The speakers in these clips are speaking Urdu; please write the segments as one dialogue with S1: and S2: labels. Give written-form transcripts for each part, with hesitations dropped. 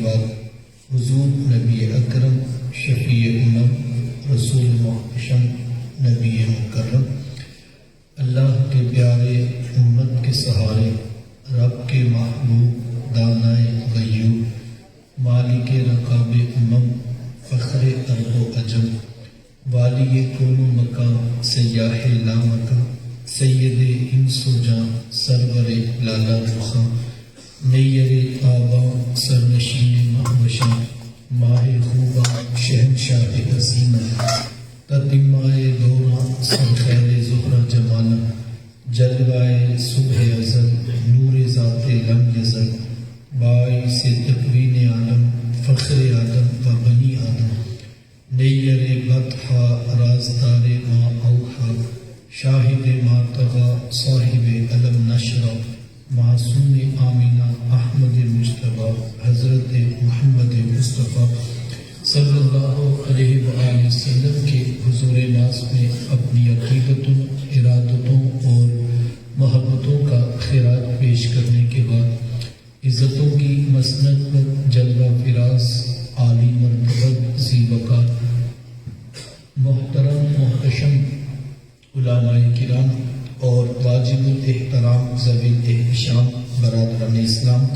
S1: بعد حضور نبی اکرم شفیع امم رسول محتشم نبی مکرم اللہ کے پیارے امت کے سہارے رب کے محبوب دانائے غیوب مالک رقاب امم فخر ارض و عجم والی کون مکان سیاح لامکان سید انس و جان سرور لالا رخاں نیر آباں سرنشین مہوشاں ماہ خوباں شہنشاہ حسینہ تتمائے دوراں سرخیر زہرہ جمالا جلوائے صبح ازل نور ذات لم یزل باعث تکوین عالم فخر آدم و بنی آدم نیر بطحا رازدار ما اوحا شاہد ما طغا صاحب علم نشرا معصوم آمینہ احمد مجتبیٰ حضرت محمد مصطفیٰ صلی اللہ علیہ وآلہ وسلم کے حضور ناز میں اپنی عقیدتوں ارادتوں اور محبتوں کا خراج پیش کرنے کے بعد عزتوں کی مسند پر جلوہ فراز عالی مرتبت ذی وقار محترم محتشم علماء کرام اور واجب الاحترام ذوی الاحتشام برادران اسلام،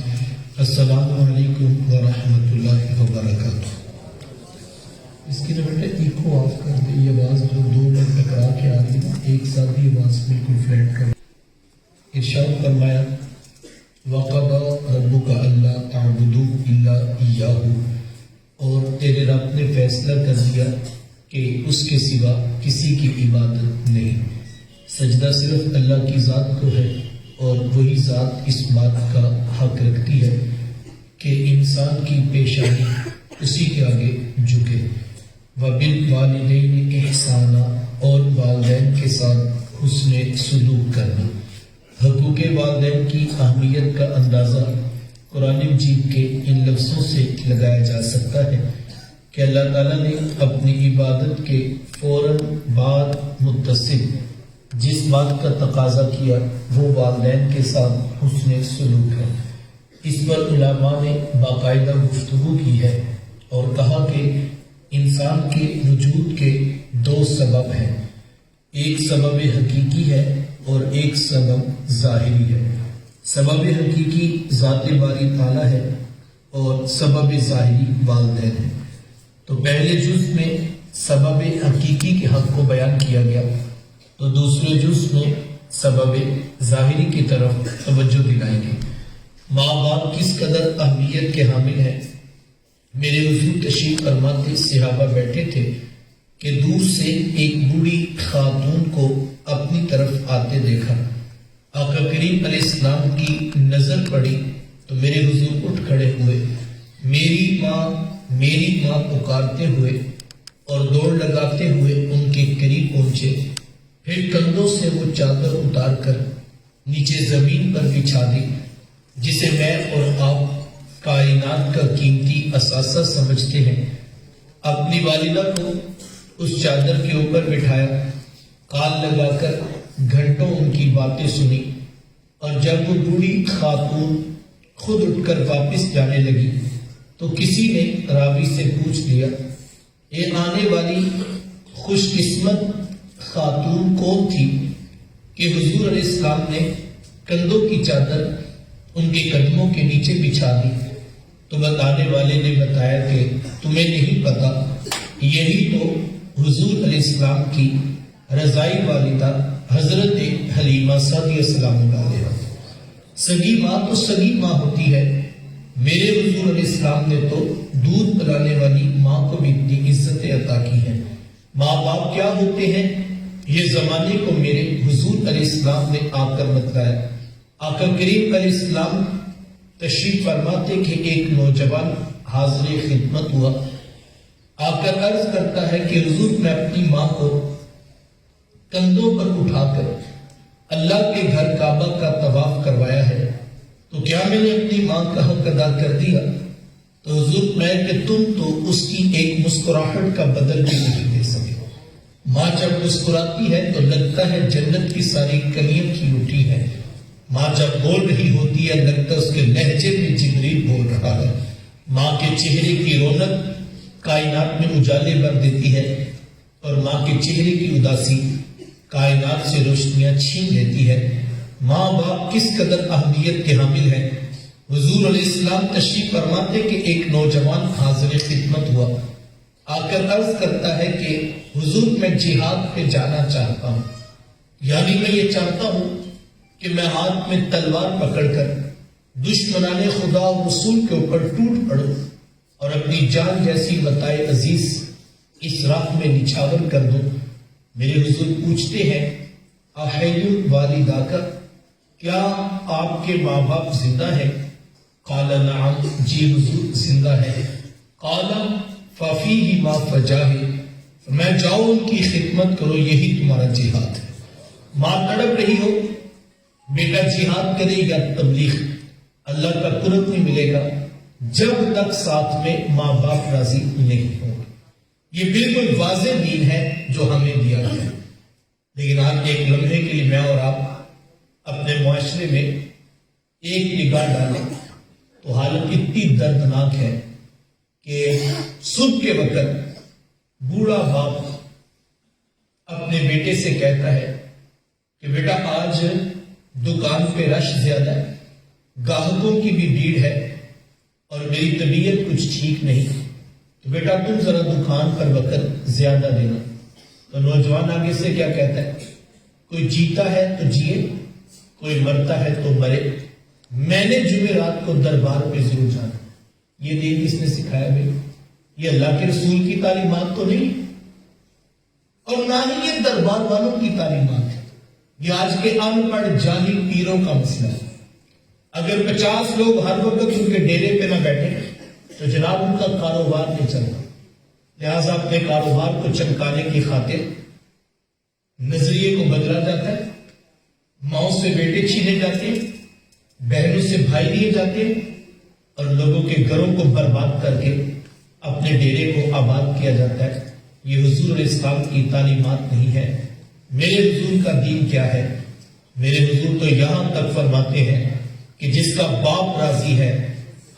S1: السلام علیکم ورحمۃ اللہ وبرکاتہ۔ اس کی جو بیٹا ایکو آف کر دے، یہ آواز جو دو میں ٹکرا کے آ رہی ہے ایک ساتھ ہی آواز بالکل فلیٹ کر۔ ارشاد فرمایا وَقَضَىٰ رَبُّكَ أَلَّا تَعْبُدُوا إِلَّا إِيَّاهُ، اور تیرے رب نے فیصلہ کر دیا کہ اس کے سوا کسی کی عبادت نہیں، سجدہ صرف اللہ کی ذات کو ہے اور وہی ذات اس بات کا حق رکھتی ہے کہ انسان کی پیشانی اسی کے آگے جھکے۔ وَبِالْوَالِدَيْنِ إِحْسَانًا، اور والدین کے ساتھ حسن سلوک کرنا۔ حقوق والدین کی اہمیت کا اندازہ قرآن مجید کے ان لفظوں سے لگایا جا سکتا ہے کہ اللہ تعالیٰ نے اپنی عبادت کے فوراً بعد متصل جس بات کا تقاضا کیا وہ والدین کے ساتھ حسن سلوک ہے۔ اس پر علماء نے باقاعدہ گفتگو کی ہے اور کہا کہ انسان کے وجود کے دو سبب ہیں، ایک سبب حقیقی ہے اور ایک سبب ظاہری ہے۔ سبب حقیقی ذات باری تعالیٰ ہے اور سبب ظاہری والدین ہے۔ تو پہلے جز میں سبب حقیقی کے حق کو بیان کیا گیا، تو دوسرے جز میں سبب ظاہری کی طرف توجہ دلائیں گے۔ ماں باپ کس قدر اہمیت کے حامل ہیں۔ میرے حضور تشریف فرماتے صحابہ بیٹھے تھے کہ دور سے ایک بوڑھی خاتون کو اپنی طرف آتے دیکھا۔ آقا کریم علیہ السلام کی نظر پڑی تو میرے حضور اٹھ کھڑے ہوئے، میری ماں پکارتے ہوئے اور دوڑ لگاتے ہوئے ان کے قریب پہنچے، پھر کندھوں سے وہ چادر اتار کر نیچے زمین پر بچھا دی جسے میں اور آپ کائنات کا قیمتی اثاثہ سمجھتے ہیں۔ اپنی والدہ کو اس چادر کے اوپر بٹھایا، کان لگا کر گھنٹوں ان کی باتیں سنی، اور جب وہ بوڑھی خاتون خود اٹھ کر واپس جانے لگی تو کسی نے راوی سے پوچھ لیا، یہ آنے والی خوش قسمت خاتون کون تھی کہ حضور علیہ السلام نے کندھوں کی چادر ان کے قدموں کے نیچے بچھا دی؟ تو بتانے والے نے بتایا کہ تمہیں نہیں پتا، یہی تو حضور علیہ السلام کی رضائی والدہ حضرت حلیمہ سعدیہ السلام علیہ۔ سگی ماں تو سگی ماں ہوتی ہے، میرے حضور علیہ السلام نے تو دودھ پلانے والی ماں کو بھی اتنی عزتیں عطا کی ہیں۔ ماں باپ کیا ہوتے ہیں یہ زمانے کو میرے حضور علیہ السلام نے آ کر بتلایا۔ آقا کریم علیہ السلام تشریف فرماتے کہ ایک نوجوان حاضر خدمت ہوا، آ کر عرض کرتا ہے کہ حضور میں اپنی ماں کو کندھوں پر اٹھا کر اللہ کے گھر کعبہ کا طواف کروایا ہے، تو کیا میں نے اپنی ماں کا حق ادا کر دیا؟ تو حضور میں کہ تم تو اس کی ایک مسکراہٹ کا بدل بھی نہیں دے سکے۔ ماں جب مسکراتی ہے تو لگتا ہے جنت کی ساری کلیاں کھل اٹھی ہے۔ ماں جب بول رہی ہوتی ہے لگتا ہے اس کے لہجے میں جبریل بول رہا ہے۔ ماں کے چہرے کی رونق کائنات میں اجالے بھر دیتی ہے اور ماں کے چہرے کی اداسی کائنات سے روشنیاں چھین لیتی ہے۔ ماں باپ کس قدر اہمیت کے حامل ہیں۔ حضور علیہ السلام تشریف فرماتے کہ ایک نوجوان حاضر خدمت ہوا، آ کر عرض کرتا ہے کہ حضور میں جہاد پہ جانا چاہتا ہوں، یعنی میں یہ چاہتا ہوں کہ میں ہاتھ میں تلوار پکڑ کر دشمنان خدا و رسول کے اوپر ٹوٹ پڑوں اور اپنی جان جیسی متاع عزیز اس راہ میں نچھاور کر دوں۔ میرے حضور پوچھتے ہیں احی والداک، کیا آپ کے ماں باپ زندہ ہیں؟ قال نعم، جی حضور زندہ ہے۔ قال ففیہ ما فجاہ، میں جاؤ ان کی خدمت کرو، یہی تمہارا جہاد ہے۔ ماں تڑپ رہی ہو، بیٹا جہاد کرے یا تبلیغ، اللہ کا قرب نہیں ملے گا جب تک ساتھ میں ماں باپ راضی نہیں ہوں گے۔ یہ بالکل واضح دین ہے جو ہمیں دیا گیا ہے، لیکن آج ایک لمحے کے لیے میں اور آپ اپنے معاشرے میں ایک نگاہ ڈالیں تو حالت اتنی دردناک ہے کہ صبح کے وقت بوڑھا باپ اپنے بیٹے سے کہتا ہے کہ بیٹا آج دکان پہ رش زیادہ ہے، گاہکوں کی بھی بھیڑ ہے اور میری طبیعت کچھ ٹھیک نہیں، تو بیٹا تم ذرا دکان پر وقت زیادہ دینا۔ تو نوجوان آگے سے کیا کہتا ہے، کوئی جیتا ہے تو جیے، کوئی مرتا ہے تو مرے، میں نے جمعرات کو دربار پہ ضرور جانا۔ یہ دین کس نے سکھایا بھائی؟ یہ اللہ کے رسول کی تعلیمات تو نہیں، اور نہ ہی یہ دربار والوں کی تعلیمات ہے، یہ آج کے ان پڑھ جاہل پیروں کا مسئلہ ہے۔ اگر 50 لوگ ہر وقت ان کے ڈیرے پہ نہ بیٹھے تو جناب ان کا کاروبار نہیں چلتا، لہٰذا اپنے کاروبار کو چمکانے کی خاطر نظریے کو بدلا جاتا ہے، ماؤں سے بیٹے چھینے جاتے ہیں، بہنوں سے بھائی لیے جاتے ہیں، اور لوگوں کے گھروں کو برباد کر کے اپنے ڈیرے کو آباد کیا جاتا ہے۔ یہ حضور علیہ السلام کی تعلیمات نہیں ہے۔ میرے حضور کا دین کیا ہے؟ میرے حضور تو یہاں تک فرماتے ہیں کہ جس کا باپ راضی ہے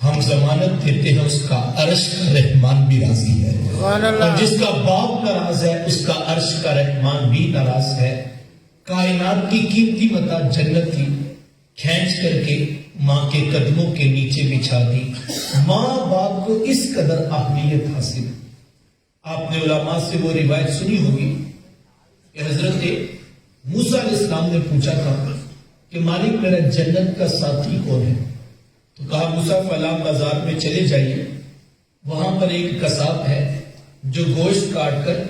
S1: ہم ضمانت دیتے ہیں اس کا عرش کا رحمان بھی راضی ہے، اور جس کا باپ ناراض ہے اس کا عرش کا رحمان بھی ناراض ہے۔ کائنات کی قیمتی متاع جنت تھی، کھینچ کر کے ماں کے قدموں کے نیچے بچھا دی۔ ماں باپ کو اس قدر اہمیت حاصل۔ آپ نے علماء سے وہ روایت سنی ہوگی کہ حضرت موسیٰ علیہ السلام نے پوچھا تھا کہ مالک میرا جنت کا ساتھی کون ہے؟ تو کہا موسیٰ فلاں بازار میں چلے جائیے، وہاں پر ایک قصاب ہے جو گوشت کاٹ کر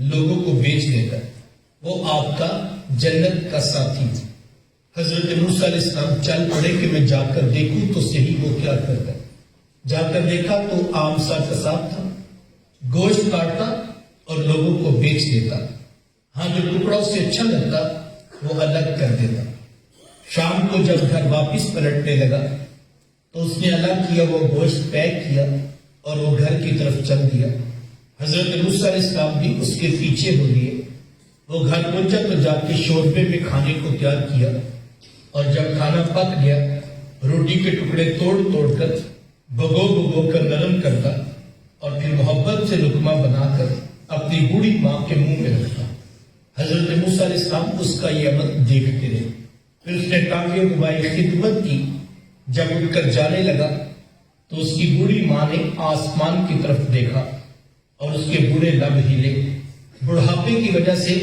S1: لوگوں کو بیچ دیتا ہے، وہ آپ کا جنت کا ساتھی ہے۔ حضرت موسیٰ علیہ السلام چل پڑے کہ میں جا کر دیکھوں تو صحیح وہ کیا کرتا ہے۔ جا کر دیکھا تو عام سا قصاب تھا، گوشت کاٹتا اور لوگوں کو بیچ دیتا، ہاں جو ٹکڑا اسے اچھا لگتا وہ الگ کر دیتا۔ شام کو جب گھر واپس پلٹنے لگا تو اس نے الگ کیا وہ گوشت پیک کیا اور وہ گھر کی طرف چل دیا۔ حضرت موسیٰ علیہ السلام بھی اس کے پیچھے ہو لیے۔ وہ گھر پہنچا تو جا کے شوربے میں کھانے کو تیار کیا، اور جب کھانا پک گیا روٹی کے ٹکڑے توڑ توڑ کر بھگو کر نرم کرتا اور پھر محبت سے لقمہ بنا کر اپنی بوڑھی ماں کے منہ میں رکھتا۔ حضرت موسیٰ علیہ السلام اس کا یہ عمل دیکھتے رہے، پھر اس نے ٹانگیں دبائی، خدمت کی۔ جب اٹھ کر جانے لگا تو اس کی بوڑھی ماں نے آسمان کی طرف دیکھا اور اس کے بوڑھے لب ہلے۔ بڑھاپے کی وجہ سے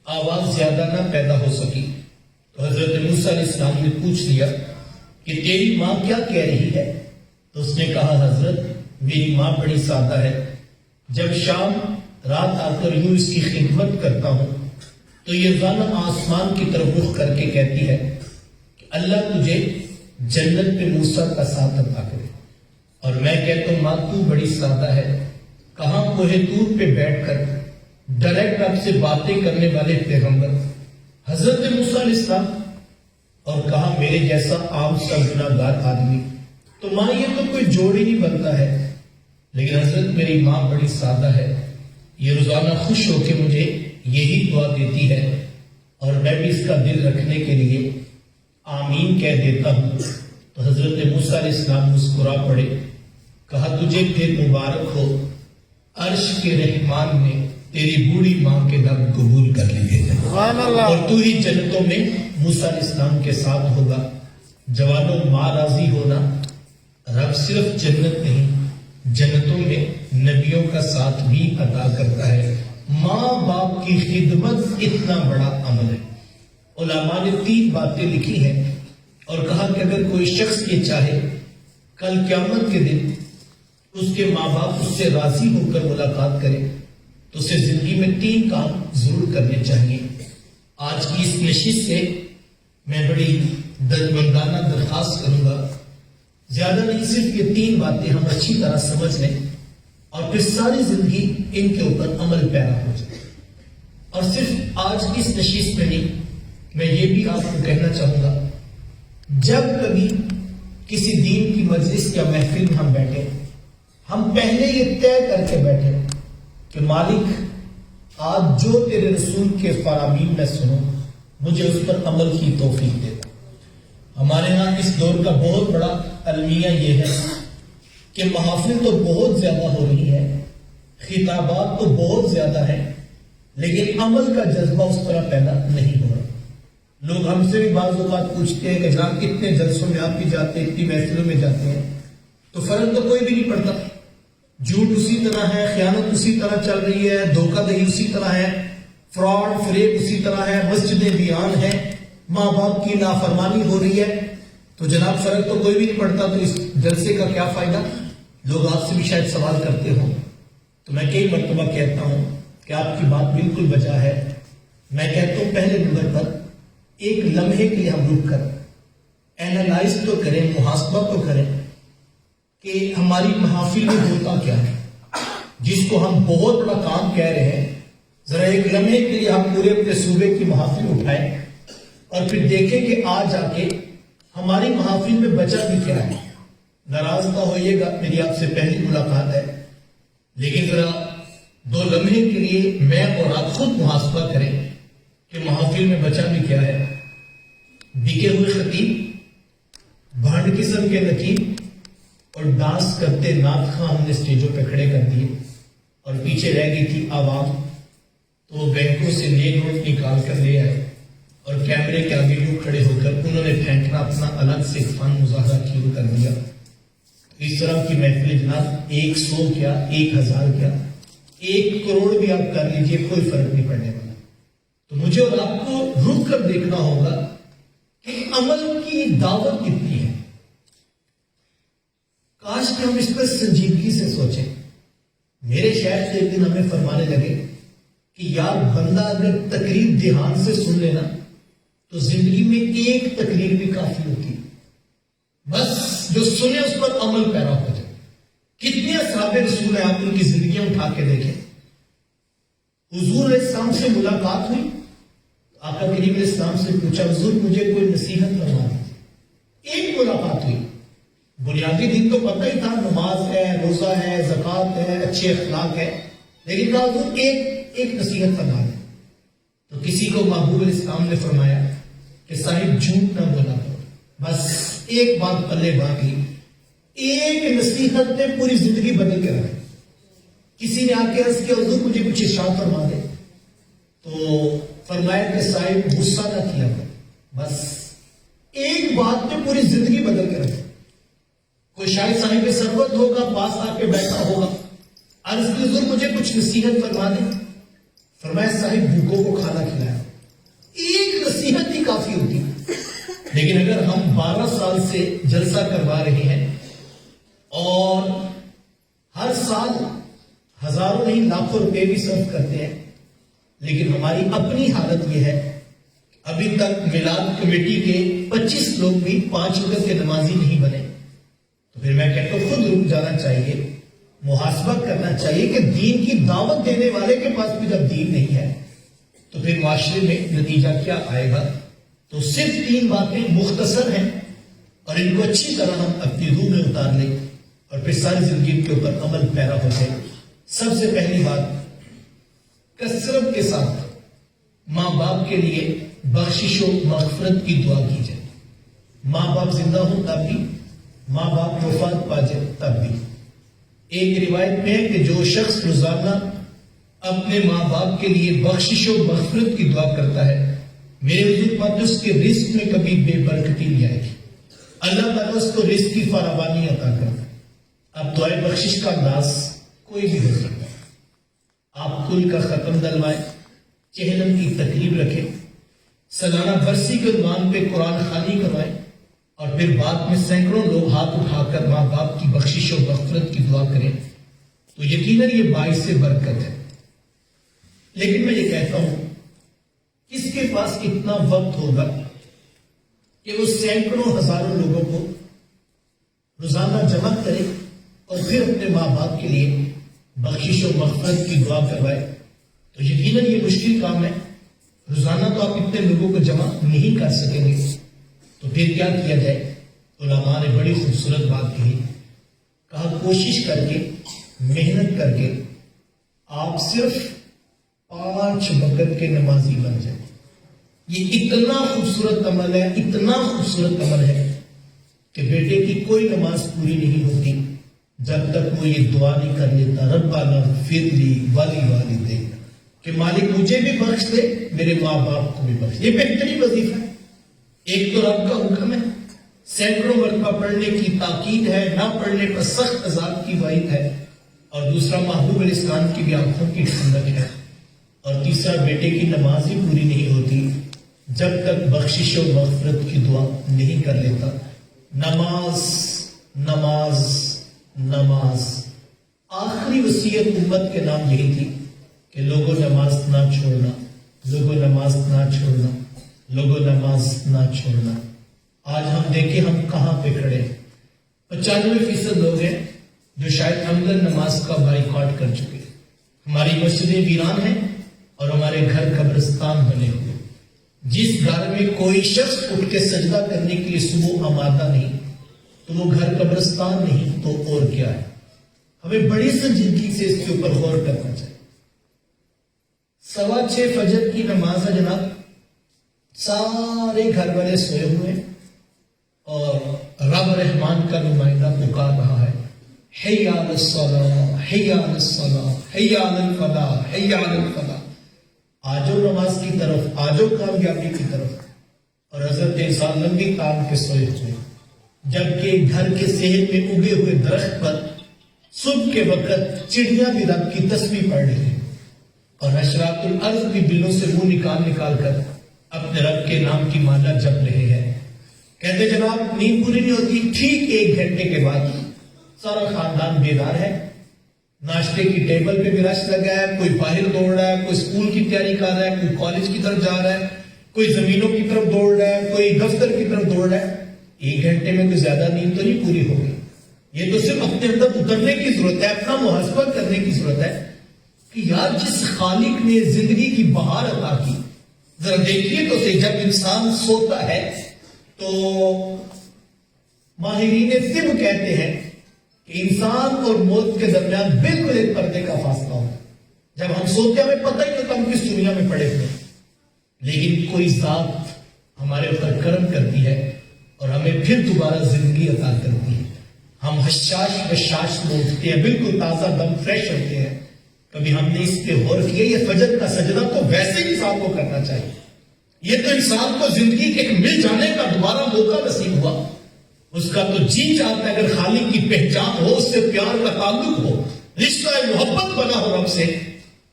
S1: آواز زیادہ نہ پیدا ہو سکی، تو حضرت موسیٰ علیہ السلام نے پوچھ لیا کہ تیری ماں کیا کہہ رہی ہے؟ تو اس نے کہا حضرت میری ماں بڑی سادہ ہے، جب شام رات آ کر یوں اس کی خدمت کرتا ہوں تو یہ زانا آسمان کی طرف رخ کر کے کہتی ہے کہ اللہ تجھے جنت پہ موسیٰ کا ساتھ عطا کرے، اور میں کہتا ہوں ماں تو بڑی سادہ ہے، کہاں کوہ طور پہ بیٹھ کر ڈائریکٹ آپ سے باتیں کرنے والے پیغمبر حضرت موسیٰ علیہ السلام، اور کہا میرے جیسا عام سا گناہگار آدمی، تو ماں یہ تو کوئی جوڑ ہی نہیں بنتا ہے۔ لیکن حضرت میری ماں بڑی سادہ ہے، یہ روزانہ خوش ہو کے مجھے یہی دعا دیتی ہے، اور میں بھی اس کا دل رکھنے کے لیے آمین کہہ دیتا ہوں۔ تو حضرت موسیٰ علیہ السلام مسکرا پڑے کہا تجھے پھر مبارک ہو، عرش کے رحمان نے تیری بوڑھی ماں کے نام قبول کر لیے ہیں، اور تو ہی جنتوں میں موسیٰ علیہ السلام کے ساتھ ہوگا۔ جوانوں ماں راضی ہونا، رب صرف جنت نہیں جنتوں میں نبیوں کا ساتھ بھی عطا کرتا ہے۔ ماں باپ کی خدمت اتنا بڑا عمل ہے۔ علماء نے 3 باتیں لکھی ہیں اور کہا کہ اگر کوئی شخص یہ چاہے کل قیامت کے دن اس کے ماں باپ اس سے راضی ہو کر ملاقات کرے تو اسے زندگی میں 3 کام ضرور کرنے چاہیے۔ آج کی اس نشست سے میں بڑی دردمندانہ درخواست کروں گا، زیادہ نہیں، صرف یہ 3 باتیں ہم اچھی طرح سمجھ لیں اور پھر ساری زندگی ان کے اوپر عمل پیرا ہو جائے۔ اور صرف آج کی اس نشست میں نہیں، میں یہ بھی آپ کو کہنا چاہوں گا، جب کبھی کسی دین کی مجلس یا محفل میں ہم بیٹھے، ہم پہلے یہ طے کر کے بیٹھے کہ مالک آج جو تیرے رسول کے فرامین میں سنوں مجھے اس پر عمل کی توفیق دے۔ ہمارے ہاں اس دور کا بہت بڑا المیہ یہ ہے کہ محافل تو بہت زیادہ ہو رہی ہے، خطابات تو بہت زیادہ ہیں، لیکن عمل کا جذبہ اس طرح پیدا نہیں ہو رہا۔ لوگ ہم سے بھی بعض اوقات پوچھتے ہیں کہ جناب کتنے جلسوں میں آپ بھی جاتے ہیں، اتنی محفلوں میں جاتے ہیں، تو فرق تو کوئی بھی نہیں پڑتا، جھوٹ اسی طرح ہے، خیانت اسی طرح چل رہی ہے، دھوکہ دہی اسی طرح ہے، فراڈ فریب اسی طرح ہے، مسجدیں ویران ہیں، ماں باپ کی نافرمانی ہو رہی ہے، تو جناب فرق تو کوئی بھی نہیں پڑتا، تو اس جلسے کا کیا فائدہ؟ لوگ آپ سے بھی شاید سوال کرتے ہوں، تو میں کئی مرتبہ کہتا ہوں کہ آپ کی بات بالکل بجا ہے۔ میں کہتا ہوں پہلے نمبر پر ایک لمحے کے لیے ہم رک کر اینالائز تو کریں، محاسبہ تو کریں کہ ہماری محافل میں ہوتا کیا ہے، جس کو ہم بہت بڑا کام کہہ رہے ہیں۔ ذرا ایک لمحے کے لیے ہم پورے اپنے صوبے کی محافل اٹھائیں اور پھر دیکھیں کہ آج جا کے ہماری محافل میں بچا بھی کیا ہے۔ ناراض نہ ہوئیے گا، میری آپ سے پہلی ملاقات ہے، لیکن ذرا 2 لمحے کے لیے میں اور آپ خود محاسبہ کریں کہ محافل میں بچا بھی کیا ہے۔ بکے ہوئے خطیب، بھانڈ قسم کے نقیب اور ڈانس کرتے نعت خواں ہم نے اسٹیجوں پہ کھڑے کر دیے، اور پیچھے رہ گئی تھی عوام، تو وہ بینکوں سے نئے نوٹ نکال کر لے آئے اور کیمرے کے آگے یوں کھڑے ہو کر انہوں نے پھینکنا اپنا الگ سے فن مظاہرہ شروع کر دیا۔ اس طرح کی محفل جناب 100 کیا 1000 کیا 1 کروڑ بھی آپ کر لیجئے، کوئی فرق نہیں پڑنے والا۔ تو مجھے اور آپ کو رک کر دیکھنا ہوگا کہ عمل کی دعوت کتنی ہے۔ کاش کہ ہم اس پر سنجیدگی سے سوچیں۔ میرے شیخ ایک دن ہمیں فرمانے لگے کہ یار بندہ اگر تقریر دھیان سے سن لینا تو زندگی میں ایک تقریر بھی کافی ہوتی ہے، بس جو سنے اس پر عمل پیرا ہو جائے۔ کتنے اصحاب رسول ہیں، آپ ان کی زندگیاں اٹھا کے دیکھیں۔ حضور علیہ السلام سے ملاقات ہوئی، آقا کریم علیہ السلام سے پوچھا حضور مجھے کوئی نصیحت فرما دیجیے۔ ایک ملاقات ہوئی، بنیادی دین تو پتہ ہی تھا، نماز ہے، روزہ ہے، زکوٰۃ ہے، اچھے اخلاق ہے، لیکن کہا حضور ایک نصیحت فرما دیں۔ تو کسی کو محبوب علیہ السلام نے فرمایا کہ صاحب جھوٹ نہ بولا کرو، بس ایک بات پلے باندھ لی، ایک نصیحت نے پوری زندگی بدل کے رکھی۔ کسی نے آ کے عرض کیا حضور مجھے کچھ ارشاد فرما دے، تو فرمایا کہ صاحب غصہ نہ کیا کرو، بس ایک بات نے پوری زندگی بدل کے رکھی۔ کوئی شاید صاحب سربت ہوگا، پاس آ کے بیٹھا ہوگا، عرض کی حضور مجھے کچھ نصیحت فرما دیں، فرمایا صاحب بھوکوں کو کھانا کھلایا۔ ایک نصیحت ہی کافی ہوتی ہے، لیکن اگر ہم 12 سال سے جلسہ کروا رہے ہیں اور ہر سال ہزاروں نہیں لاکھوں روپے بھی صرف کرتے ہیں، لیکن ہماری اپنی حالت یہ ہے ابھی تک میلاد کمیٹی کے 25 لوگ بھی 5 وقت کے نمازی نہیں بنے، تو پھر میں کہتا ہوں خود رک جانا چاہیے، محاسبہ کرنا چاہیے کہ دین کی دعوت دینے والے کے پاس بھی جب دین نہیں ہے تو پھر معاشرے میں نتیجہ کیا آئے گا۔ تو صرف 3 باتیں مختصر ہیں اور ان کو اچھی طرح ہم اپنی روح میں اتار لیں اور پھر ساری زندگی کے اوپر عمل پیرا ہو جائے۔ سب سے پہلی بات، کثرت کے ساتھ ماں باپ کے لیے بخشش و مغفرت کی دعا کی جائے۔ ماں باپ زندہ ہوں تب بھی، ماں باپ وفات پا جائے تب بھی، ایک روایت میں ہے کہ جو شخص روزانہ اپنے ماں باپ کے لیے بخشش و مغفرت کی دعا کرتا ہے، میرے حضور پاک اس کے رزق میں کبھی بے برکتی نہیں آئے گی، اللہ تعالیٰ اس کو رزق کی فراوانی عطا کرتا ہے۔ اب دعائے بخشش کا انداز کوئی بھی ہو سکتا ہے۔ آپ کل کا ختم دلوائیں، چہلم کی تقریب رکھیں، سالانہ برسی کے عنوان پہ قرآن خوانی کروائیں، اور پھر بعد میں سینکڑوں لوگ ہاتھ اٹھا کر ماں باپ کی بخشش و مغفرت کی دعا کریں تو یقیناً یہ باعث برکت ہے۔ لیکن میں یہ کہتا ہوں، کس کے پاس اتنا وقت ہوگا کہ وہ سینکڑوں ہزاروں لوگوں کو روزانہ جمع کرے اور پھر اپنے ماں باپ کے لیے بخشش و مغفرت کی دعا کروائے؟ تو یقیناً یہ مشکل کام ہے۔ روزانہ تو آپ اتنے لوگوں کو جمع نہیں کر سکیں گے، تو پھر کیا کیا جائے؟ علماء نے بڑی خوبصورت بات کہی، کہا کوشش کر کے، محنت کر کے آپ صرف 5 وقت کے نمازی بن جائیں۔ یہ اتنا خوبصورت عمل ہے، اتنا خوبصورت عمل ہے کہ بیٹے کی کوئی نماز پوری نہیں ہوتی جب تک وہ یہ دعا نہیں کر لیتا، ربنا اغفر لی ولی کہ مالک مجھے بھی بخش دے، میرے ماں باپ کو بھی بخش دے۔ یہ بہترین وظیفہ ہے۔ ایک تو رب کا حکم ہے، سینکڑوں مرتبہ پڑھنے کی تاکید ہے، نہ پڑھنے پر سخت عذاب کی وعید ہے، اور دوسرا محبوب علیہ السلام کی بھی آنکھوں کی ٹھنڈک ہے، اور تیسرا بیٹے کی نماز ہی پوری نہیں ہوتی جب تک بخشش و مغفرت کی دعا نہیں کر لیتا۔ نماز نماز نماز، آخری وصیت امت کے نام یہی تھی کہ لوگوں نماز نہ چھوڑنا، لوگوں نماز نہ چھوڑنا، لوگوں نماز نہ چھوڑنا۔ آج ہم دیکھیں ہم کہاں پہ کھڑے ہیں۔ 95% لوگ ہیں جو شاید عملاً نماز کا بائیکاٹ کر چکے ہیں۔ ہماری مسجدیں ویران ہیں اور ہمارے گھر قبرستان بنے ہوئے۔ جس گھر میں کوئی شخص اٹھ کے سجدہ کرنے کے لیے صبح آمادہ نہیں تو وہ گھر قبرستان نہیں تو اور کیا ہے؟ ہمیں بڑی سنجیدگی سے اس کے اوپر غور کرنا چاہیے۔ 6:15 فجر کی نماز ہے جناب، سارے گھر والے سوئے ہوئے ہیں اور رب رحمان کا نمائندہ پکار رہا ہے، حی علی الصلاۃ، حی علی الصلاۃ، حی علی الفلاح، حی علی الفلاح۔ آجو نماز کی طرف، آجو کامیابی کی طرف۔ اور حضرت انسان لمبی تان کے سوئے ہوئے، جبکہ گھر کے صحن میں اگے ہوئے درخت پر صبح کے وقت چڑیاں بھی رب کی تسبیح پڑھ رہی ہیں، اور اشراط الارض بھی بلوں سے منہ نکال کر اپنے رب کے نام کی مالا جپ رہے ہیں۔ کہتے جناب نیند پوری نہیں ہوتی، ٹھیک 1 گھنٹے کے بعد سارا خاندان بیدار ہے، ناشتے کی ٹیبل پہ بھی رش لگا ہے، کوئی باہر دوڑ رہا ہے، کوئی اسکول کی تیاری کر رہا ہے، کوئی کالج کی طرف جا رہا ہے، کوئی زمینوں کی طرف دوڑ رہا ہے، کوئی دفتر کی طرف دوڑ رہا ہے۔ 1 گھنٹے میں کوئی زیادہ نیند تو نہیں پوری ہوگی۔ یہ تو صرف اپنے اندر اترنے کی ضرورت ہے، اپنا محاسبہ کرنے کی ضرورت ہے کہ یار جس خالق نے زندگی کی بہار عطا کی، ذرا دیکھیے تو صحیح، جب انسان سوتا ہے تو ماہرین طب کہتے ہیں کہ انسان اور موت کے درمیان بالکل ایک پردے کا فاصلہ ہوتا ہے۔ جب ہم سوتے ہیں ہمیں پتہ ہی نہیں ہوتا ہم کس دنیا میں پڑے ہوئے، لیکن کوئی ذات ہمارے اوپر کرم کرتی ہے اور ہمیں پھر دوبارہ زندگی عطا کرتی ہے۔ ہم حشاش بشاش میں اٹھتے ہیں، بالکل تازہ دم فریش ہوتے ہیں۔ کبھی ہم نے اس پہ غور کیا، یہ فجر کا سجدہ تو ویسے ہی انسان کو کرنا چاہیے۔ یہ تو انسان کو زندگی کے ایک مل جانے کا دوبارہ موقع نصیب ہوا۔ اس کا تو جی چاہتا ہے اگر خالق کی پہچان ہو، اس سے پیار کا تعلق ہو، رشتہ محبت بنا ہو رب سے،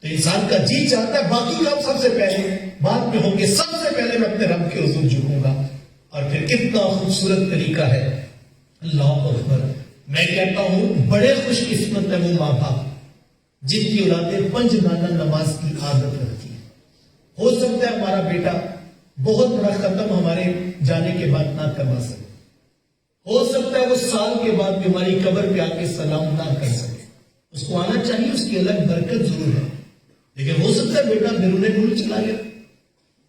S1: تو انسان کا جی چاہتا ہے باقی کام سب سے پہلے بعد میں ہوں گے، سب سے پہلے میں اپنے رب کے حضور جھکوں گا۔ اور پھر کتنا خوبصورت طریقہ ہے، اللہ اکبر۔ میں کہتا ہوں بڑے خوش قسمت ہے وہ ماں باپ جن کی اولادیں 5 گانا نماز کی عادت رکھتی ہے۔ ہو سکتا ہے ہمارا بیٹا بہت بڑا ختم ہمارے جانے کے بعد نہ کروا سکے، ہو سکتا ہے وہ سال کے بعد بھی ہماری قبر پہ آ کے سلام نہ کر سکے، اس کو آنا چاہیے، اس کی الگ برکت ضرور ہے، لیکن ہو سکتا ہے بیٹا بیرون ملک چلا گیا،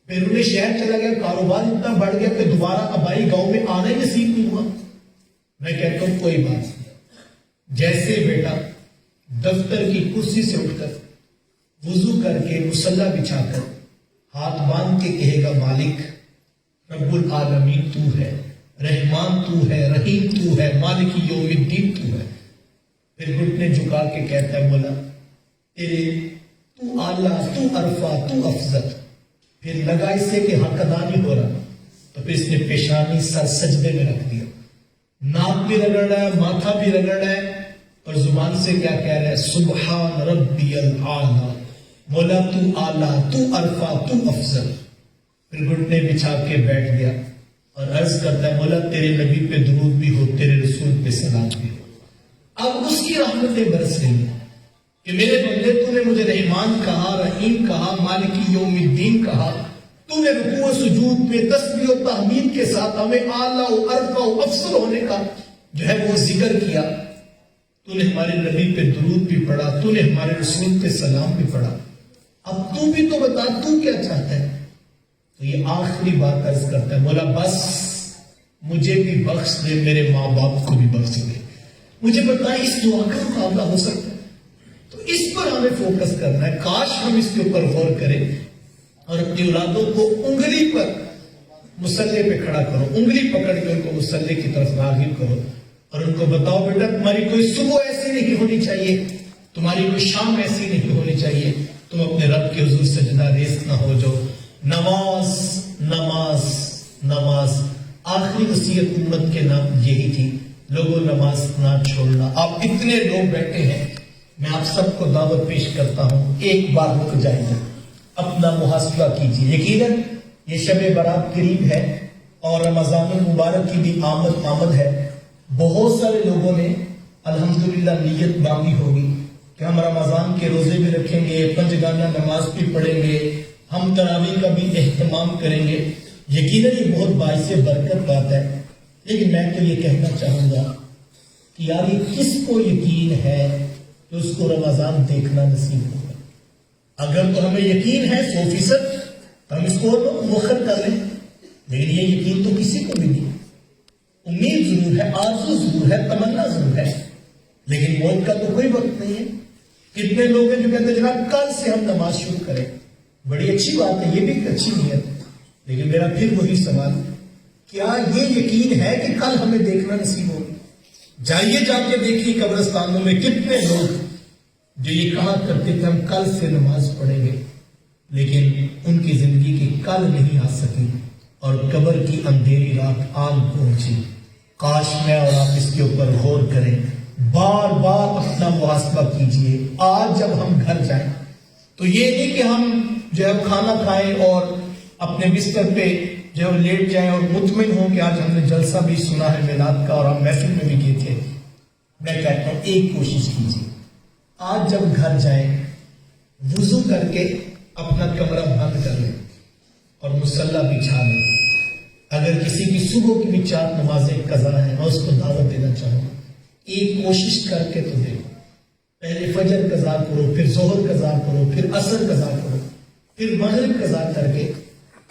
S1: بیرون شہر چلا گیا، کاروبار اتنا بڑھ گیا کہ دوبارہ آبائی گاؤں میں آنا ہی نصیب نہیں ہوا۔ میں کہتا ہوں کوئی بات نہیں، جیسے بیٹا دفتر کی کرسی سے اٹھ کر وضو کر کے مصلی بچھا کر ہاتھ باندھ کے کہے گا مالک رب العالمین تو ہے، رحمان تو ہے، رحیم تو ہے، مالک یوم الدین تو ہے، پھر گھٹنے جھکا کے کہتا ہے مولا تیرے تو اعلیٰ، تو عرفہ، تو افضل. پھر لگا اس سے کہ حق ادا نہیں ہو رہا تو پھر اس نے پیشانی سر سجدے میں رکھ دیا، ناک بھی رگڑ رہا ہے، ماتھا بھی رگڑ رہا ہے، اور زبان سے کیا کہہ رہا ہے؟ سبحان ربی الاعلیٰ، مولا تو اعلیٰ، تو عرفہ، تو افضل. پھر گھٹنے بچھا کے بیٹھ گیا اور عرض کرتا ہے مولا تیرے نبی پہ درود بھی ہو، تیرے رسول پہ سلام بھی ہو. اب اس کی رحمتیں برس رہی ہیں کہ میرے بندے تو نے مجھے رحمان کہا، رحیم کہا، مالک یوم الدین کہا، تو نے رکوع و سجود میں تسبیح و تحمید کے ساتھ ہمیں اعلیٰ و عرفہ و افضل ہونے کا جو ہے وہ ذکر کیا. تو نے ہمارے نبی پہ درود بھی پڑھا، تو نے ہمارے رسول پہ سلام بھی پڑھا. اب تو بھی تو بتا تو کیا چاہتا ہے؟ تو یہ آخری بات عرض کرتا ہے مولا بس مجھے بھی بخش دے، میرے ماں باپ کو بھی بخش دے. مجھے بتائیں اس دعا کا مقابلہ ہو سکتا ہے؟ تو اس پر ہمیں فوکس کرنا ہے. کاش ہم اس کے اوپر غور کریں اور اپنی اولادوں کو انگلی پر مصلے پہ کھڑا کرو، انگلی پکڑ کے ان کو مصلے کی طرف راغب کرو اور ان کو بتاؤ بیٹا تمہاری کوئی صبح ایسی نہیں ہونی چاہیے، تمہاری کوئی شام ایسی نہیں ہونی چاہیے، تم اپنے رب کے حضور سجدہ ریز نہ ہو جاؤ. نماز نماز نماز. آخری وصیت امت کے نام یہی تھی، لوگوں نماز نہ چھوڑنا. آپ اتنے لوگ بیٹھے ہیں، میں آپ سب کو دعوت پیش کرتا ہوں، ایک بار رک جائیے، اپنا محاسبہ کیجیے. یقیناً یہ شب برات قریب ہے اور رمضان المبارک کی بھی آمد ہے. بہت سارے لوگوں نے الحمدللہ نیت باندھی ہوگی کہ ہم رمضان کے روزے بھی رکھیں گے، پنجگانہ نماز بھی پڑھیں گے، ہم تراویح کا بھی اہتمام کریں گے. یقیناً یہ بہت باعث برکت بات ہے، لیکن میں تو یہ کہنا چاہوں گا کہ یار یہ کس کو یقین ہے کہ اس کو رمضان دیکھنا نصیب ہوگا؟ اگر تو ہمیں یقین ہے 100% تو ہم اس کو مؤخر کر لیں، لیکن یہ یقین تو کسی کو بھی نہیں. امید ضرور ہے، آرزو ضرور ہے، تمنا ضرور ہے، لیکن موت کا تو کوئی وقت نہیں ہے. کتنے لوگ ہیں جو کہتے ہیں جناب کل سے ہم نماز شروع کریں. بڑی اچھی بات ہے، یہ بھی ایک اچھی نیت ہے، لیکن میرا پھر وہی سوال، کیا یہ یقین ہے کہ کل ہمیں دیکھنا نصیب ہوگی؟ جائیے جا کے دیکھیے قبرستانوں میں کتنے لوگ جو یہ کہا کرتے تھے ہم کل سے نماز پڑھیں گے، لیکن ان کی زندگی کی کل نہیں آ سکی اور قبر کی اندھیری رات آن پہنچی. کاش میں اور آپ اس کے اوپر غور کریں، بار بار اپنا محاسبہ کیجئے. آج جب ہم گھر جائیں تو یہ نہیں کہ ہم جو ہے کھانا کھائیں اور اپنے بستر پہ جو ہے لیٹ جائیں اور مطمئن ہوں کہ آج ہم نے جلسہ بھی سنا ہے میلاد کا اور ہم محفل میں بھی گئے تھے. میں کہتا ہوں ایک کوشش کیجیے، آج جب گھر جائیں وضو کر کے اپنا کمرہ بند کر لیں اور مصلی بچھا لیں. اگر کسی کی صبح کی بھی 4 نمازیں قضا ہیں، میں اس کو دعوت دینا چاہوں گا، ایک کوشش کر کے تو دیکھو. پہلے فجر قضا کرو، پھر ظہر قضا کرو، پھر عصر قضا کرو، پھر مغرب قضا کر کے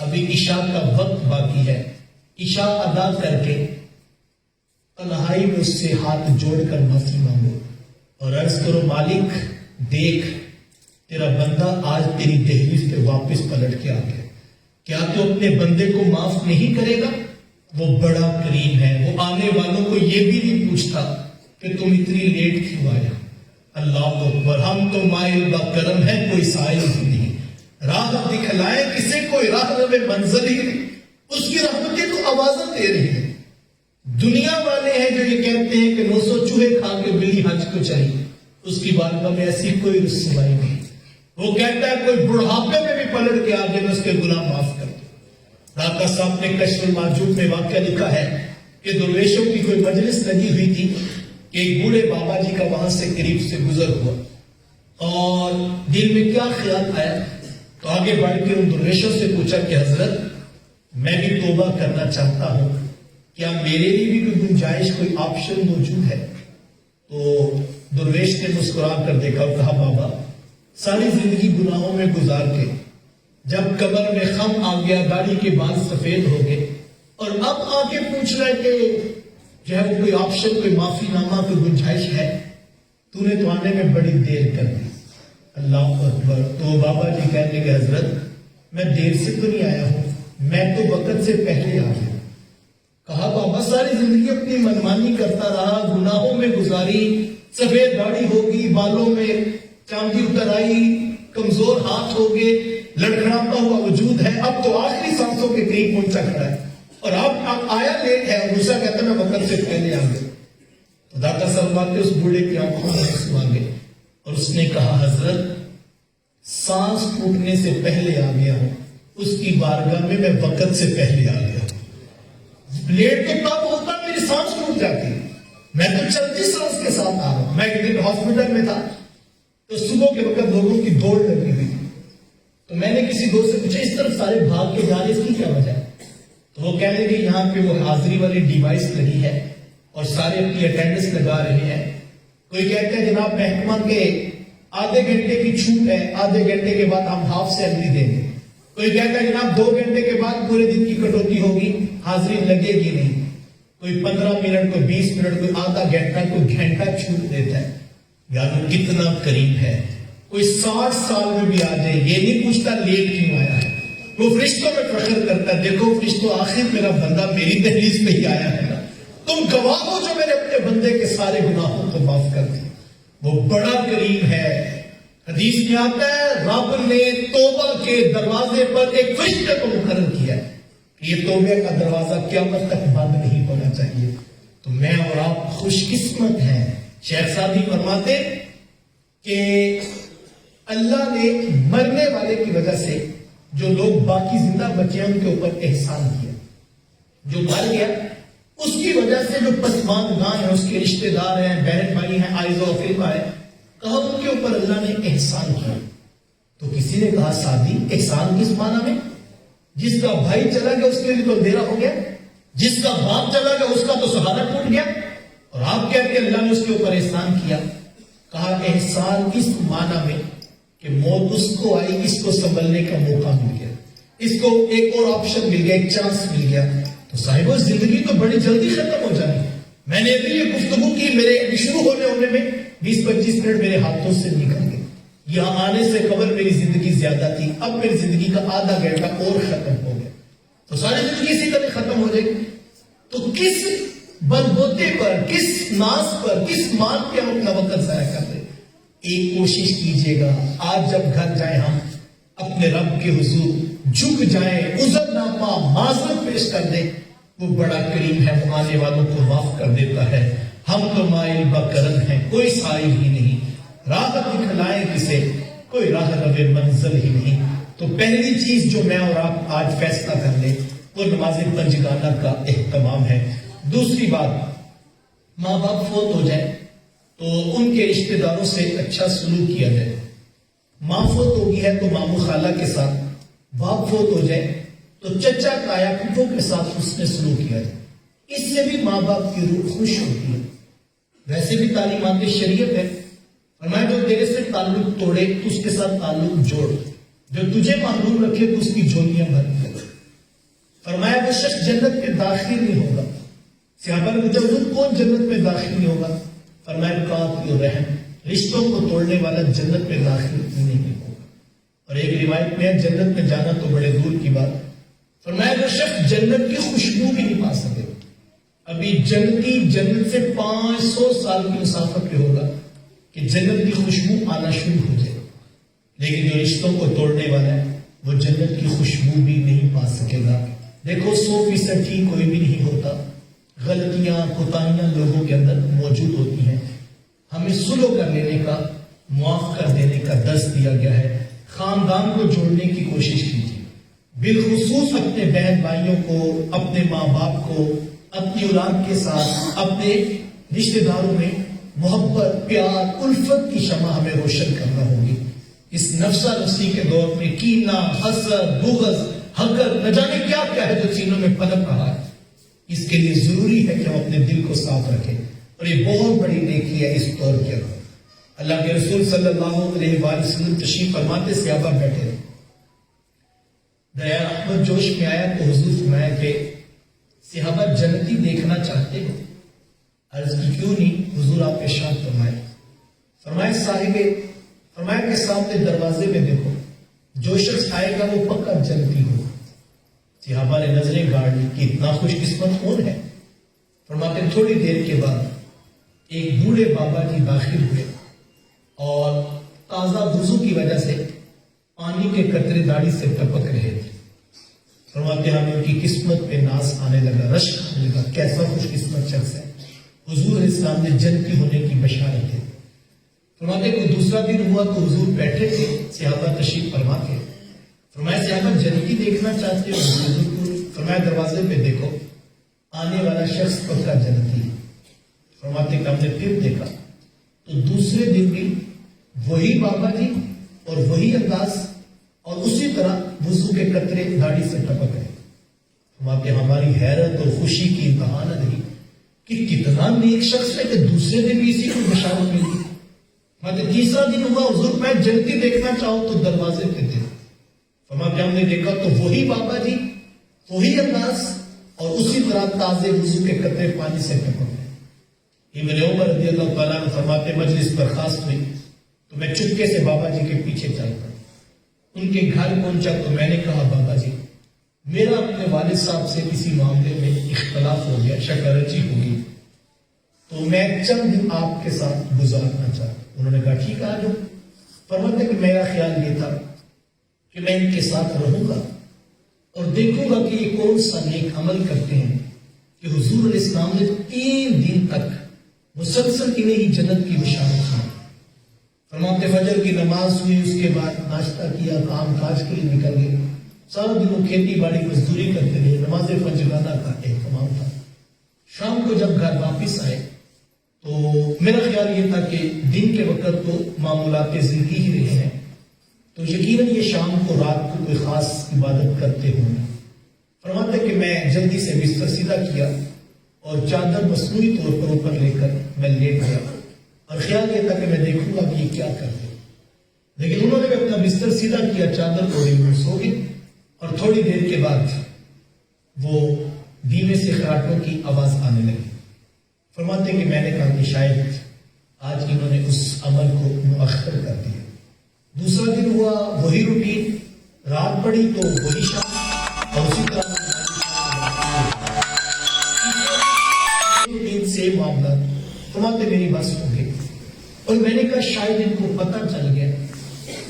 S1: ابھی عشاء کا وقت باقی ہے، عشاء ادا کر کے تنہائی میں اس سے ہاتھ جوڑ کر معافی مانگو اور عرض کرو مالک دیکھ تیرا بندہ آج تیری دہلیز پہ واپس پلٹ کے آ گیا. کیا تو اپنے بندے کو معاف نہیں کرے گا؟ وہ بڑا کریم ہے، وہ آنے والوں کو یہ بھی نہیں پوچھتا کہ تم اتنی لیٹ کیوں آیا. اللہ اکبر. ہم تو مائل با کرم ہے، کوئی سائل ہی نہیں. راہ دکھلائے کسے کوئی راہ رب منزل ہی نہیں. اس کی رحمتیں تو آوازیں دے رہی ہیں. دنیا والے ہیں جو یہ کہتے ہیں کہ 900 چوہے کھا کے بلی حج کو چاہیے، اس کی بارگاہ میں ایسی کوئی رسوائی نہیں. وہ کہتا ہے کوئی بڑھاپے میں بھی پلٹ کے آگے میں اس کے گناہ معاف کر دو. راکا صاحب نے کشف المعجوب میں واقعہ لکھا ہے کہ درویشوں کی کوئی مجلس لگی ہوئی تھی کہ ایک بوڑھے بابا جی کا وہاں سے قریب سے گزر ہوا اور دل میں کیا خیال آیا تو آگے بڑھ کے ان درویشوں سے پوچھا کہ حضرت میں بھی توبہ کرنا چاہتا ہوں، کیا میرے لیے بھی کوئی گنجائش، کوئی آپشن موجود ہے؟ تو درویش نے مسکرا کر دیکھا اور کہا بابا ساری زندگی گناہوں میں گزار کے جب قبر میں خم آ گیا، داڑھی کے بال سفید ہو گئے اور اب آ کے پوچھ رہے کہ جو ہے کوئی آپشن، کوئی معافی نامہ، کوئی گنجائش ہے؟ تو نے تو آنے میں بڑی دیر کر دی. اللہ اکبر. تو بابا جی کہنے لگے حضرت میں دیر سے تو نہیں آیا ہوں، میں تو وقت سے پہلے آ گیا. کہا بابا ساری زندگی اپنی منمانی کرتا رہا، گناہوں میں گزاری، سفید داڑھی ہوگی، بالوں میں چاندی اتر آئی، کمزور ہاتھ ہوگے، لڑکھڑاتا ہوا وجود ہے، اب تو آخری سانسوں کے قریب پہنچا کھڑا ہے، اور اب آیا لیٹ ہے، اور دوسرا کہتا ہے میں وقت سے پہلے آ گیا۔ تو داتا صاحب اس بوڑھے کی آنکھوں میں آنسو آ گئے اور اس نے کہا حضرت سانس ٹوٹنے سے پہلے آ گیا ہوں، اس کی بارگاہ میں وقت سے پہلے آ گیا ہوں۔ لیٹ تو تب ہوتا میری سانس ٹوٹ جاتی، میں تو چلتی سانس کے ساتھ آ رہا ہوں۔ میں ایک دن ہاسپٹل میں تھا تو صبح کے وقت لوگوں کی دوڑ لگی ہوئی تھی، تو میں نے کسی دوست سے پوچھا اس طرف سارے بھاگ کے جانے اس کی کیا وجہ ہے؟ تو وہ کہنے کہ یہاں پہ وہ حاضری والی ڈیوائس لگی ہے اور سارے اپنی اٹینڈنس لگا رہے ہیں۔ کوئی کہتا ہے جناب محکمہ کے آدھے گھنٹے کی چھوٹ ہے، آدھے گھنٹے کے بعد ہم ہاف سیلری دیں گے۔ کوئی کہتا ہے جناب 2 گھنٹے کے بعد پورے دن کی کٹوتی ہوگی، حاضری لگے گی نہیں۔ کوئی 15 منٹ، کوئی 20 منٹ، کوئی آدھا گھنٹہ، کوئی گھنٹہ چھوٹ دیتا ہے۔ یار کتنا کریم ہے، کوئی 60 سال میں بھی آ جائے یہ نہیں پوچھتا لیٹ کیوں آیا ہے، وہ فرشتوں میں فخر کرتا ہے، دیکھو فرشتوں آخر میرا بندہ میری دہلیز پہ ہی آیا ہے نا، تم گواہ ہو جو میرے اپنے بندے کے سارے گناہوں کو معاف کر دیں۔ وہ بڑا کریم ہے۔ حدیث میں آتا ہے رب نے توبہ کے دروازے پر ایک فرشتے کو مقرر کیا ہے کہ یہ توبہ کا دروازہ قیامت تک بند نہیں ہونا چاہیے۔ تو میں اور آپ خوش قسمت ہیں۔ شیخ سعدی فرماتے کہ اللہ نے مرنے والے کی وجہ سے جو لوگ باقی زندہ بچے ہیں ان کے اوپر احسان کیا، جو مر گیا اس کی وجہ سے جو پسماندگان ہیں، اس کے رشتہ دار ہیں، بہن بھائی ہیں، آئز و افریقہ ہے، کہا ان کے اوپر اللہ نے احسان کیا۔ تو کسی نے کہا سعدی احسان کس معنی میں؟ جس کا بھائی چلا گیا اس کے لیے تو اندھیرا ہو گیا، جس کا باپ چلا گیا اس کا تو سہارا ٹوٹ گیا، اور آپ کہتے ہیں اللہ نے اس کے اوپر احسان کیا۔ کہا احسان اس معنی میں کہ موت اس کو آئی، اس کو سنبھلنے کا موقع مل گیا، اس کو ایک اور آپشن مل گیا، ایک چانس مل گیا۔ تو صاحب زندگی تو بڑی جلدی ختم ہو جانی۔ میں نے ابھی یہ گفتگو کی، میرے شروع ہونے میں 20-25 منٹ میرے ہاتھوں سے نکل گئے، یہاں آنے سے قبل میری زندگی زیادہ تھی، اب میری زندگی کا آدھا گھنٹہ اور ختم ہو گیا، تو ساری زندگی اسی طرح ختم ہو جائے گی۔ تو کس بلبوتے پر، کس ناز پر، کس مان پہ ہم اپنا وقت ضائع کر رہے ہیں؟ ایک کوشش کیجئے گا، آج جب گھر جائیں ہم اپنے رب کے حضور جھک جائیں، عذر نامہ معذرت پیش کر دیں، وہ بڑا کریم ہے، وہ آنے والوں کو معاف کر دیتا ہے۔ ہم تو مائل بکرم ہیں، کوئی سائل ہی نہیں، راہ دکھلائیں کسے، کوئی راہ روے منزل ہی نہیں۔ تو پہلی چیز جو میں اور آپ آج فیصلہ کر لیں وہ نماز پنجگانہ کا اہتمام ہے۔ دوسری بات، ماں باپ فوت ہو جائے تو ان کے رشتہ داروں سے اچھا سلوک کیا جائے۔ ماں فوت ہو گئی ہے تو ماموں خالہ کے ساتھ، باپ فوت ہو جائے تو چچا تایا پھپھو کے ساتھ حسن سلوک کیا جائے، اس سے بھی ماں باپ کی روح خوش ہوتی ہے۔ ویسے بھی تعلیمات شریعت ہے، فرمایا جو تیرے سے تعلق توڑے تو اس کے ساتھ تعلق جوڑ، جو تجھے محروم رکھے تو اس کی جھولیاں بھر دے۔ فرمایا وہ شخص جنت میں داخل نہیں ہوگا۔ صحابہ نے پوچھا حضور کون جنت میں داخل نہیں ہوگا؟ فرمایا قاطع الرحم، رشتوں کو توڑنے والا جنت میں داخل نہیں ہوگا۔ اور ایک روایت میں جنت میں جانا تو بڑے دور کی بات، فرمایا وہ شخص جنت کی خوشبو بھی نہیں پا سکے۔ ابھی جنتی جنت سے 500 سال کی مسافت پہ ہوگا کہ جنت کی خوشبو آنا شروع ہو جائے، لیکن جو رشتوں کو توڑنے والا ہے وہ جنت کی خوشبو بھی نہیں پا سکے گا۔ دیکھو 100% ٹھیک کوئی بھی نہیں ہوتا، غلطیاں کوتاہیاں لوگوں کے اندر موجود ہوتی ہیں، ہمیں صلح کر لینے کا، معاف کر دینے کا درس دیا گیا ہے۔ خاندان کو جوڑنے کی کوشش کیجیے، بالخصوص اپنے بہن بھائیوں کو، اپنے ماں باپ کو، اپنی اولاد کے ساتھ، اپنے رشتہ داروں میں محبت، پیار، الفت کی شمع ہمیں روشن کرنا ہوگی۔ اس نفسا نفسی کے دور میں کینہ، حسد، بغض، حقد، نہ جانے کیا کیا ہے جو سینوں میں پنپ رہا ہے، اس کے لیے ضروری ہے کہ ہم اپنے دل کو صاف رکھیں، اور یہ بہت بڑی نیکی ہے اس دور کے اندر۔ اللہ کے رسول صلی اللہ علیہ وآلہ وسلم تشریف فرماتے، صحابہ بیٹھے رہے، دریا رحمت جوش میں آیا تو حضور فرمایا کہ صحابہ جنتی دیکھنا چاہتے ہو؟ عرض کی کیوں نہیں؟ حضور آپ ارشاد فرمائے، فرمائے صاحب، فرمایا کہ سامنے دروازے میں دیکھو، جو شخص آئے گا وہ پکا جنتی ہوگا۔ صحابہ نے نظریں گاڑ لی کہ اتنا خوش قسمت کون ہے؟ فرماتے تھوڑی دیر کے بعد ایک بوڑھے بابا جی داخل ہوئے اور تازہ وضو کی وجہ سے پانی کے قطرے داڑھی سے ٹپک رہے تھے. فرماتے ہیں ہمیں ان کی قسمت پہ ناز آنے لگا، رشک آنے لگا، کیسا خوش قسمت شخص ہے. حضور علیہ السلام نے جنتی ہونے کی بشارت ہے. فرماتے ہیں کوئی دوسرا دن ہوا تو حضور بیٹھے تھے، صحابہ تشریف فرما کے. فرمایا صحابہ جنتی دیکھنا چاہتے ہو؟ حضور کو فرمایا دروازے پہ دیکھو، آنے والا شخص پکا جنتی ہے. فرماتے کہ ہم نے پھر دیکھا تو دوسرے دن بھی وہی بابا جی اور وہی انداز اور اسی طرح وضو کے قطرے داڑھی سے ٹپک رہے. فرماتے ہماری حیرت اور خوشی کی انتہا نہ رہی کہ کتنا نیک شخص ہے کہ دوسرے دن بھی اسی کو بشارت ملی. فرماتے تیسرا دن ہوا حضور میں جنتی دیکھنا چاہوں تو دروازے پہ تھے. فرماتے ہم نے دیکھا تو وہی بابا جی وہی انداز اور اسی طرح تازے وضو کے قطرے پانی سے ٹپک رہے. ابن عمر رضی اللہ تعالیٰ عنہ فرماتے مجلس برخاست ہوئی تو میں چپکے سے بابا جی کے پیچھے چل پڑا. ان کے گھر پہنچا تو میں نے کہا بابا جی میرا اپنے والد صاحب سے کسی معاملے میں اختلاف ہو گیا، شکارچی ہوگی، تو میں چند دن آپ کے ساتھ گزارنا چاہتا. انہوں نے کہا ٹھیک آ جاؤ. فرماتے کہ میرا خیال یہ تھا کہ میں ان کے ساتھ رہوں گا اور دیکھوں گا کہ یہ کون سا نیک عمل کرتے ہیں کہ حضور علیہ السلام نے 3 دن تک مسلسل انہیں ہی جنت کی بشارت سنائی. فرماتے فجر کی نماز ہوئی، اس کے بعد ناشتہ کیا، کام کاج کے لیے نکل گئے. سارا دن وہ کھیتی باڑی مزدوری کرتے رہے، نماز فجرانہ کا اہتمام تھا. شام کو جب گھر واپس آئے تو میرا خیال یہ تھا کہ دن کے وقت تو معمولات زندگی ہی رہے ہیں تو یقیناً یہ شام کو رات کو کوئی خاص عبادت کرتے ہوں. فرماتے کہ میں جلدی سے بستر سیدھا کیا اور چادر مصنوعی طور پر اوپر لے کر میں لیٹ گیا اور خیال یہ تھا کہ میں دیکھوں گا کہ یہ کیا کرتے. لیکن انہوں نے اپنا بستر سیدھا کیا، چادر اوڑھی ہوئے سو گئے اور تھوڑی دیر کے بعد وہ دھیمے سے خراٹوں کی آواز آنے لگی. فرماتے کہ میں نے کہا کہ شاید آج انہوں نے اس عمل کو مؤخر کر دیا. دوسرا دن ہوا وہی روٹین، رات پڑی تو وہی شام اور اسی طرح سے معاملہ. فرماتے میری بس ہو گئی اور میں نے کہا شاید ان کو پتہ چل گیا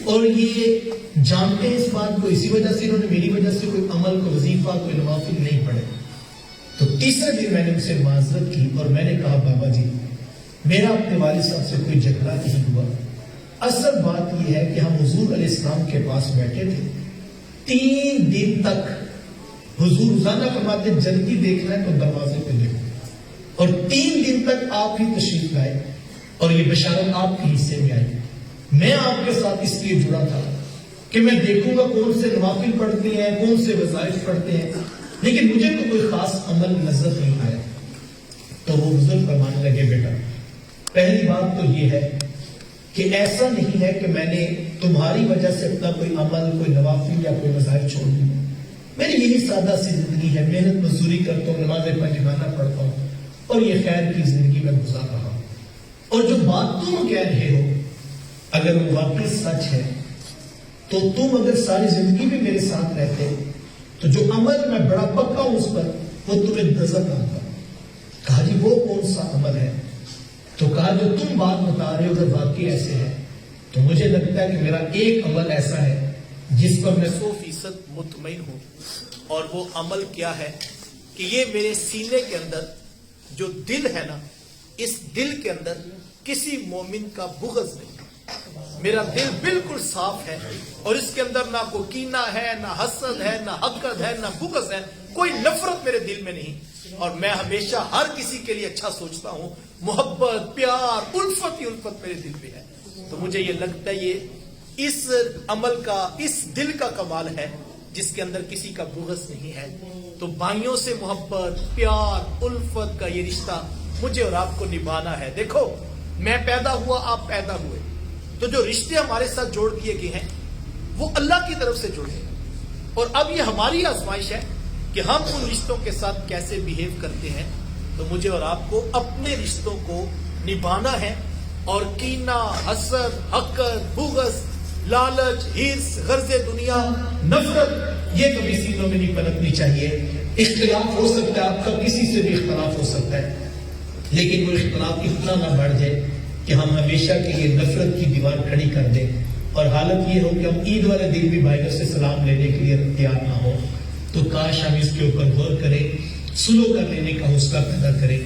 S1: اور یہ جانتے ہیں اس بات کو، اسی وجہ سے انہوں نے میری وجہ سے کوئی عمل کو وظیفہ کوئی نوافل نہیں پڑھے. تو تیسرے دن میں نے ان سے معذرت کی اور میں نے کہا بابا جی میرا اپنے والد صاحب سے کوئی جھگڑا نہیں ہوا، اصل بات یہ ہے کہ ہم حضور علیہ السلام کے پاس بیٹھے تھے 3 دن تک. حضور روزانہ فرماتے جلدی دیکھنا ہے تو دروازے پہ دیکھو اور 3 دن تک آپ ہی تشریف لائے اور یہ بشارت آپ کے حصے میں آئی. میں آپ کے ساتھ اس لیے جڑا تھا کہ میں دیکھوں گا کون سے نوافل پڑھتے ہیں، کون سے وظائف پڑھتے ہیں، لیکن مجھے تو کوئی خاص عمل نظر نہیں آیا. تو وہ بزرگ فرمانے لگے بیٹا پہلی بات تو یہ ہے کہ ایسا نہیں ہے کہ میں نے تمہاری وجہ سے اپنا کوئی عمل کوئی نوافل یا کوئی وظائف چھوڑ دی. میری یہی سادہ سی زندگی ہے، محنت مزدوری کرتا ہوں، نماز پنجگانہ پڑھتا ہوں اور یہ خیر کی زندگی میں گزار رہا ہوں. اور جو بات تم کہہ رہے ہو اگر وہ واقعی سچ ہے تو تم اگر ساری زندگی بھی میرے ساتھ رہتے تو جو عمل میں بڑا پکا ہوں اس پر وہ تمہیں نظر آتا. کہا جی وہ کون سا عمل ہے؟ تو کہا جو تم بات بتا رہے ہو اگر واقعی ایسے ہے تو مجھے لگتا ہے کہ میرا ایک عمل ایسا ہے جس پر میں
S2: 100% مطمئن ہوں. اور وہ عمل کیا ہے کہ یہ میرے سینے کے اندر جو دل ہے نا، اس دل کے اندر کسی مومن کا بغض نہیں. میرا دل بالکل صاف ہے اور اس کے اندر نہ کوئی کینہ ہے، نہ حسد ہے، نہ حقد ہے، نہ بغض ہے، کوئی نفرت میرے دل میں نہیں. اور میں ہمیشہ ہر کسی کے لیے اچھا سوچتا ہوں. محبت، پیار، الفت ہی الفت میرے دل پہ ہے. تو مجھے یہ لگتا ہے یہ اس عمل کا، اس دل کا کمال ہے جس کے اندر کسی کا بغض نہیں ہے. تو بھائیوں سے محبت، پیار، الفت کا یہ رشتہ مجھے اور آپ کو نبھانا ہے. دیکھو میں پیدا ہوا، آپ پیدا ہوئے، تو جو رشتے ہمارے ساتھ جوڑ دیے گئے ہیں وہ اللہ کی طرف سے جڑے ہیں. اور اب یہ ہماری آزمائش ہے کہ ہم ان رشتوں کے ساتھ کیسے بیہیو کرتے ہیں. تو مجھے اور آپ کو اپنے رشتوں کو نبھانا ہے اور کینہ، حسد، حقد، بغض، لالچ، ہرس، غرض دنیا، نفرت
S1: یہ کبھی سینوں میں نہیں پنپنی چاہیے. اختلاف ہو سکتا ہے، آپ کا کسی سے بھی اختلاف ہو سکتا ہے، لیکن وہ اختلاف اتنا نہ بڑھ جائے کہ ہم ہمیشہ کے لیے نفرت کی دیوار کھڑی کر دیں اور حالت یہ ہو کہ ہم عید والے دن بھی بھائیوں سے سلام لینے کے لیے تیار نہ ہو. تو کاش ہم اس کے اوپر غور کریں, سلو کر لینے کا حوصلہ پیدا کریں,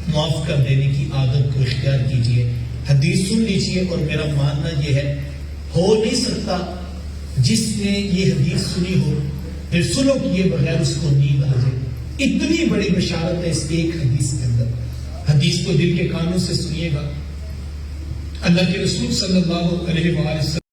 S1: معاف کر دینے کی عادت کو اختیار کیجیے. حدیث سن لیجیے, اور میرا ماننا یہ ہے ہو نہیں سکتا جس نے یہ حدیث سنی ہو پھر سلو کیے بغیر اس کو نیند آ جائے. اتنی بڑی بشارت ہے اس کی ایک حدیث کے اندر. حدیث کو دل کے کانوں سے سنیے گا. اللہ کے رسول صلی اللہ علیہ وآلہ وسلم